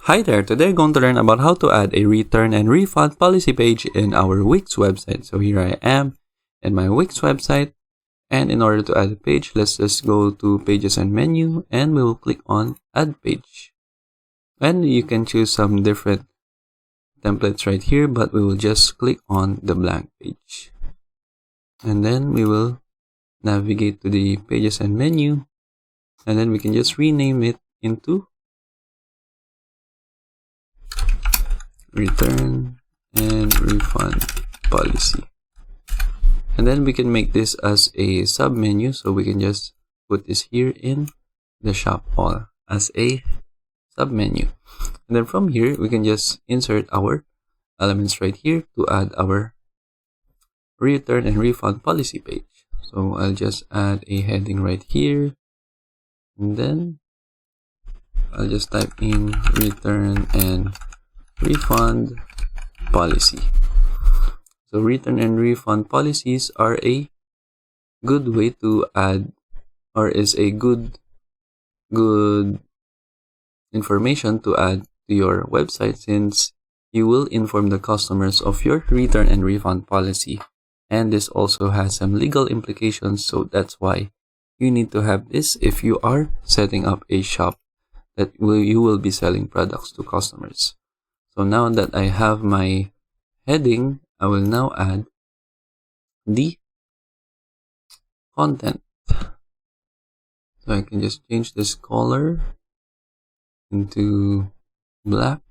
Hi there, today we're going to learn about how to add a return and refund policy page in our Wix website. So here I am in my Wix website, and in order to add a page, let's just go to pages and menu, and we will click on add page. And you can choose some different templates right here, but we will just click on the blank page. And then we will navigate to the pages and menu, and then we can just rename it into Return and Refund Policy. And then we can make this as a sub menu, so we can just put this here in the shop all as a sub menu. And then from here we can just insert our elements right here to add our return and refund policy page. So I'll just add a heading right here, and then I'll just type in return and refund policy. So return and refund policies are a good way to add, or is a good information to add to your website, since you will inform the customers of your return and refund policy. And this also has some legal implications, so that's why you need to have this if you are setting up a shop that you will be selling products to customers. So now that I have my heading, I will now add the content. So I can just change this color into black.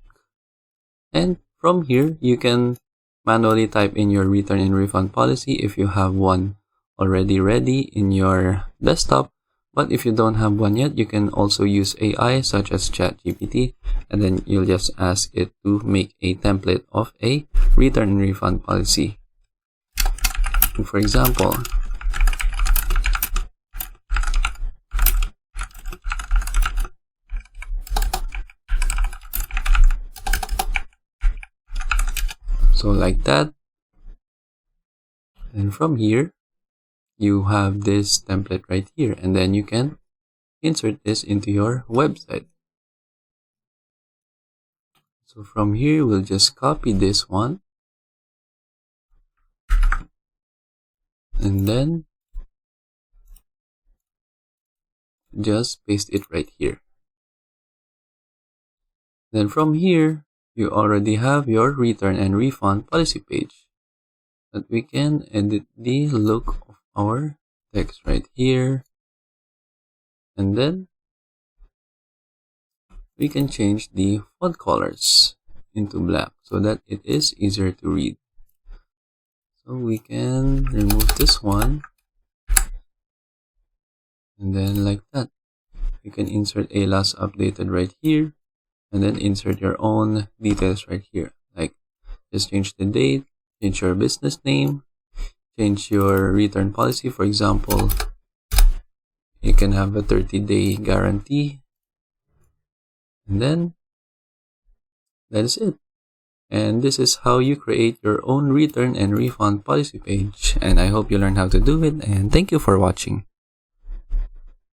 And from here, you can manually type in your return and refund policy if you have one already ready in your desktop. But if you don't have one yet, you can also use AI such as ChatGPT, and then you'll just ask it to make a template of a return and refund policy. And for example, so like that. And from here, you have this template right here, and then you can insert this into your website. So from here, we'll just copy this one, and then just paste it right here. Then from here, you already have your return and refund policy page, but we can edit the look of our text right here, and then we can change the font colors into black so that it is easier to read. So we can remove this one, and then like that, you can insert a last updated right here, and then insert your own details right here, like just change the date, change your business name, change your return policy. For example, you can have a 30-day guarantee, and then that's it. And this is how you create your own return and refund policy page. And I hope you learned how to do it, and thank you for watching.